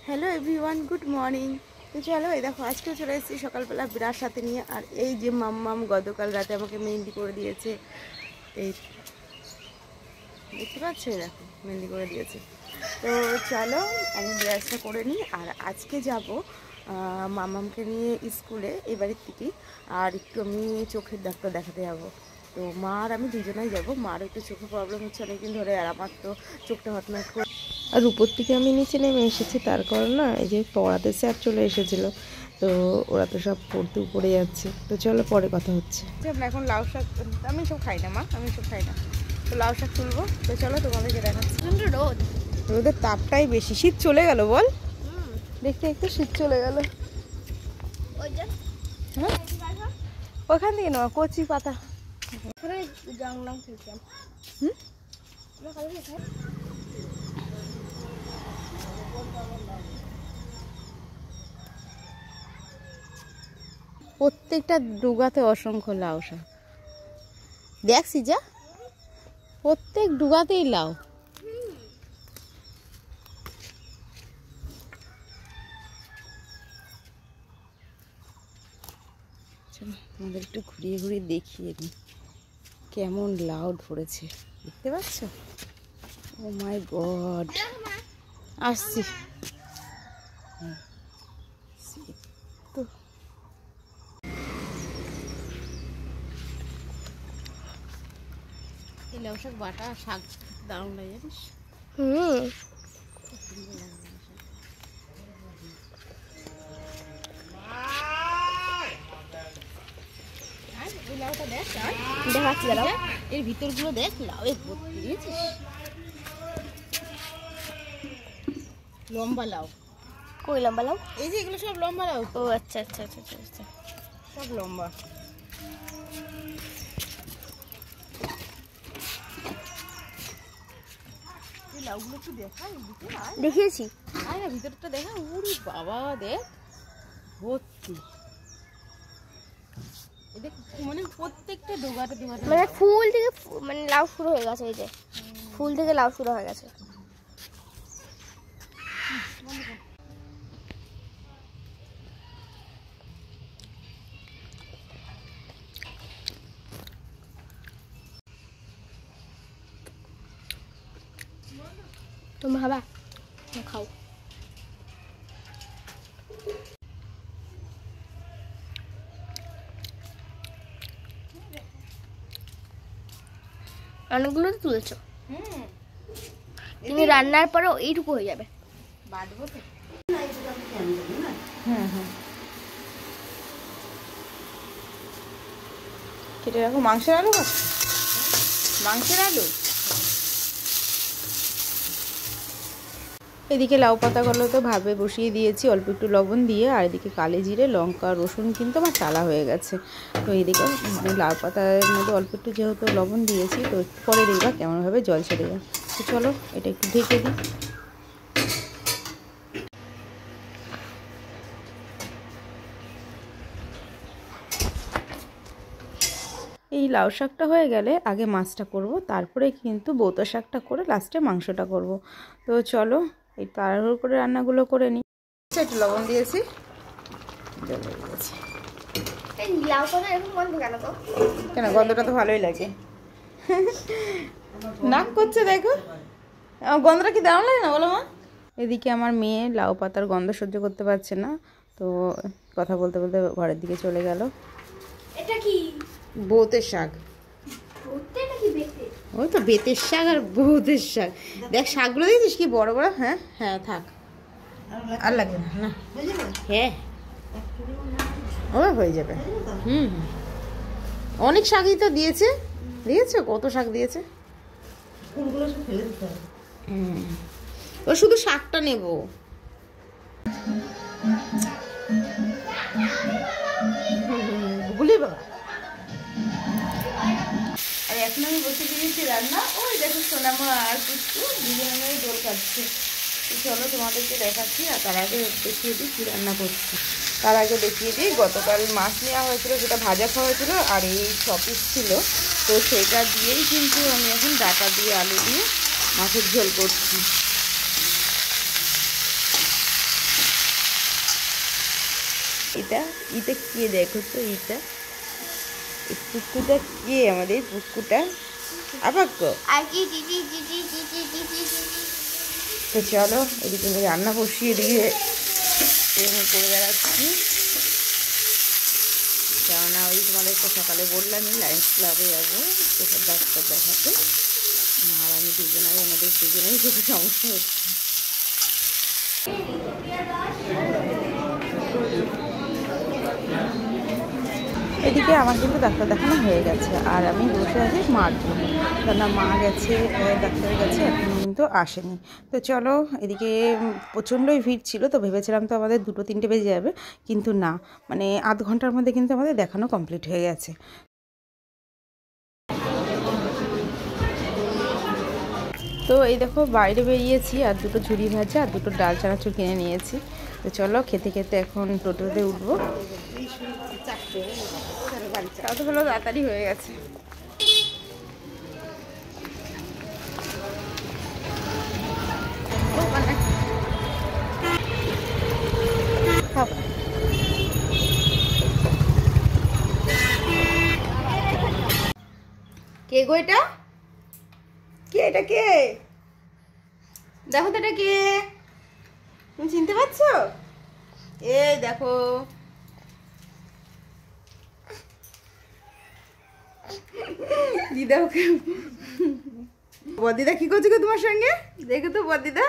Hello everyone, good morning. তো চলো, এই দেখো আজকে চলে এসেছি সকালবেলা বিরাট সাথে নিয়ে। আর এই যে মাম্মাম গতকাল রাতে আমাকে মেহেন্দি করে দিয়েছে। এই দেখতে পাচ্ছ, দেখো মেহেন্দি করে দিয়েছে। তো চলো আমি ব্রাশটা করে নিই। আর আজকে যাব মাম্মামকে নিয়ে স্কুলে এই বাড়ির থেকেই। আর একটু আমি চোখের ডাক্তার দেখাতে যাবো। তো মা আর আমি দুজনেই যাবো। মার একটু চোখে প্রবলেম হচ্ছে অনেকদিন ধরে, আর আমার তো চোখটা হটমেট করে। আর উপর থেকে আমি নিচে নেমে এসেছি, তার কারণ না এই যে পড়াতে স্যার চলে এসেছিলো, তো ওরা তো সব পড়তে উপরে যাচ্ছে। তো চলো পরে কথা হচ্ছে। এখন লাউ শাক আমি সব খাই না, মা আমি সব খাই না। তো লাউ শাক তুলবো। তো চলো তোমাদেরকে দেখাচ্ছি। রোদের তাপটাই বেশি। শীত চলে গেল বল, দেখতে একটু শীত চলে গেল। হ্যাঁ ওখান থেকে নেওয়া কচি পাতা। প্রত্যেকটা ডুগাতে অসংখ্য লাউ শাক। দেখছি যা প্রত্যেক ডুগাতেই লাউ। আমাদের একটু ঘুরিয়ে ঘুরিয়ে দেখিয়ে দিই কেমন লাউ ধরেছে, দেখতে পাচ্ছ? ও মাই গড, আসছি তো। এই লাউ শাক বাটা শাক দারুণ লাগে, জানিস? এই লাউটা দেখ, দেখাচ্ছি দাঁড়াও। এর ভিতরগুলো দেখ, লাউয়ে ভর্তি, বুঝেছিস? লম্বা লাউ। কই লম্বা লাউ? এই যে এগুলো সব লম্বা লাউ। ও আচ্ছা আচ্ছা আচ্ছা আচ্ছা, সব লম্বা। এই লাউগুলো কি দেখা দেখিয়েছি। আয় না, ভিতরটা দেখা। উরি বাবা, দেখ ভর্তি। দেখ মানে প্রত্যেকটা ডোগাতে ডোগাতে মানে ফুল থেকে মানে লাউ শুরু হয়ে গেছে। এই যে ফুল থেকে লাউ শুরু হয়ে গেছে। তুমি খাবা? খাও। অনেকগুলো তো তুলেছো। তুমি রান্নার পরে এইটুকু হয়ে যাবে। বাটবো তো। হ্যাঁ হ্যাঁ, কেটে রাখো। মাংসের আলু খাচ্ছি, মাংসের আলু। এদিকে লাউ পাতাগুলো তো ভাবে বসিয়ে দিয়েছি অল্প একটু লবণ দিয়ে। আর এদিকে কালি জিরে, লঙ্কা, রসুন কিন্তু আমার টালা হয়ে গেছে। তো এইদিকে মানে লাউ পাতার মধ্যে অল্প একটু যেহেতু লবণ দিয়েছি, তো পরে দেখবা কেমনভাবে জল ছেড়ে যায়। তো চলো এটা একটু ঢেকে দিই। এই লাউ শাকটা হয়ে গেলে আগে মাছটা করব, তারপরে কিন্তু বৌতা শাকটা করে লাস্টে মাংসটা করব। তো চলো এই তাড়াহুড়ো করে রান্নাগুলো করে নিই। একটু লবণ দিয়েছি, কেন গন্ধটা তো ভালোই লাগে। নাক করছে দেখো, গন্ধটা কি দারুণ লাগে না বলো মা? এদিকে আমার মেয়ে লাউ পাতার গন্ধ সহ্য করতে পারছে না, তো কথা বলতে বলতে ঘরের দিকে চলে গেল। এটা কি? বৌতের শাক। ওই তো বেতের শাক আর বৌতের শাক। দেখ শাকগুলো দেখছিস কি বড় বড়। হ্যাঁ হ্যাঁ থাক, আর লাগবে না। না হ্যাঁ ও হয়ে যাবে। হুম, অনেক শাকই তো দিয়েছে। দিয়েছে কত শাক দিয়েছে। ও শুধু শাকটা নেব। বলি বাবা, আর এখন আমি বসে দিয়েছি রান্না। ওই দেখো সোনামা আর পুষ্পু দুজনে দোল খাচ্ছে। চলো তোমাদেরকে দেখাচ্ছি। আর তার আগে দেখিয়ে দিই কী রান্না করছি। তার আগে দেখিয়ে দিই, গতকাল মাছ নেওয়া হয়েছিল, সেটা ভাজা খাওয়া হয়েছিল। আর এই শপিস ছিল, তো সেটা দিয়েই কিন্তু আমি এখন ডাটা দিয়ে আলু দিয়ে মাছের ঝোল করছি। এটা এটা কে দেখো তো, এইটা এই পুকুটা কে, আমাদের পুকুটা আবার গো। তো চলো এদিকে আমি রান্না বসিয়ে এদিকে করে বেড়াচ্ছি, কেননা ওই তোমাদেরকে সকালে বললামই লায়ন্স ক্লাবে যাবো চোখের ডাক্তার দেখাতে, আর আমি দুজনাই আমাদের দুজনেই চোখে সমস্যা হচ্ছে। এদিকে আমার কিন্তু ডাক্তার দেখানো হয়ে গেছে, আর আমি বসে আছি মার জন্য, কেননা মা গেছে ডাক্তারের কাছে, এখনও কিন্তু আসেনি। তো চলো এদিকে প্রচণ্ডই ভিড় ছিল, তো ভেবেছিলাম তো আমাদের 2-3টে বেজে যাবে, কিন্তু না, মানে আধ ঘন্টার মধ্যে কিন্তু আমাদের দেখানো কমপ্লিট হয়ে গেছে। তো এই দেখো বাইরে বেরিয়েছি, আর 2টো ঝুড়ি ভাজা আর 2টো ডাল চানাচুর কিনে নিয়েছি। তো চলো খেতে খেতে এখন টোটোতে উঠবো। তাও তো ভালো তাড়াতাড়ি হয়ে গেছে। কে গো এটা, কে এটা, কে দেখো তো এটা কে, তুমি চিনতে পারছো? এই দেখো দিদা, ওকে বদিদা কি করছে গো তোমার সঙ্গে, দেখো তো বদিদা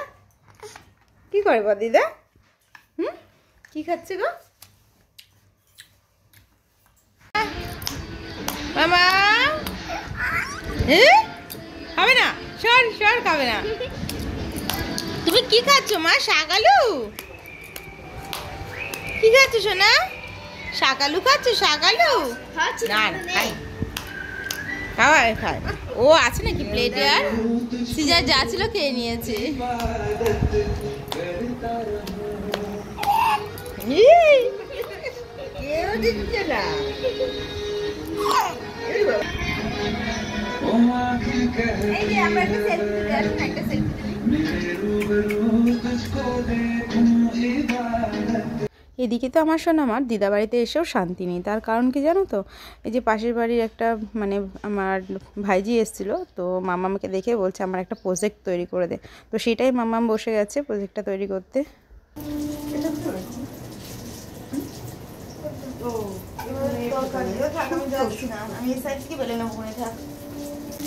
কি করে, বদিদা কি খাচ্ছে গো মামা? খাবে না, সর সর, খাবে না। তুমি কি খাচ্ছ মা, শাক আলু কি খাচ্ছ সোনা, শাক আলু খাচ্ছ, শাক আলু? না না খাই, খাওয়ায় খায়, ও আছে নাকি প্লেটে, আর সিজার যা ছিল খেয়ে নিয়েছে। কেউ দিচ্ছে না, এদিকে তো আমার শোনা আমার দিদা বাড়িতে এসেও শান্তি নেই, তার কারণ কি জানো তো, এই যে পাশের বাড়ির একটা মানে আমার ভাইজি এসেছিলো, তো মামাকে দেখে বলছে আমার একটা প্রজেক্ট তৈরি করে দে, তো সেটাই মামাম বসে গেছে প্রজেক্টটা তৈরি করতে।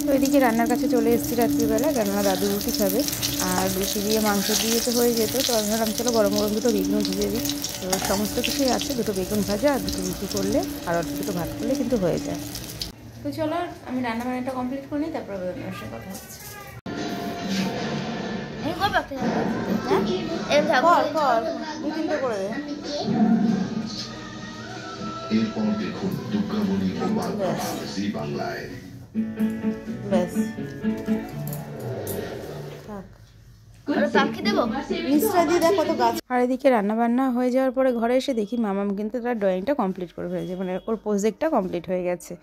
তো এদিকে রান্নার কাছে চলে এসেছি রাত্রিবেলা, কেননা দাদু রুটি খাবে, আর লুচি দিয়ে মাংস দিয়ে তো হয়ে যেত, তো ভাবলাম চলো গরম গরম 2টো বেগুন ভেজে দিই। তো সমস্ত কিছুই আছে, 2টো বেগুন ভাজা আর 2টো রুটি করলে আর অল্প 2টো ভাত করলে কিন্তু হয়ে যায়। তো চলো আমি রান্না বান্নাটা কমপ্লিট করে নিই, তারপর আপনার সাথে কথা হচ্ছে। এরপর দেখুন দুর্গামণি ও বাগবাজার জি বাংলায়। ব্যাস আর এদিকে রান্নাবান্না হয়ে যাওয়ার পরে ঘরে এসে দেখি মামাম কিন্তু তার ড্রয়িংটা কমপ্লিট করে ফেলেছে, মানে ওর প্রজেক্টটা কমপ্লিট হয়ে গেছে।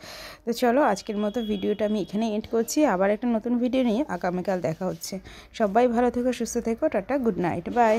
তো চলো আজকের মতো ভিডিওটা আমি এখানে এন্ড করছি, আবার একটা নতুন ভিডিও নিয়ে আগামীকাল দেখা হচ্ছে। সবাই ভালো থেকো, সুস্থ থেকো, টাটা, গুড নাইট, বাই।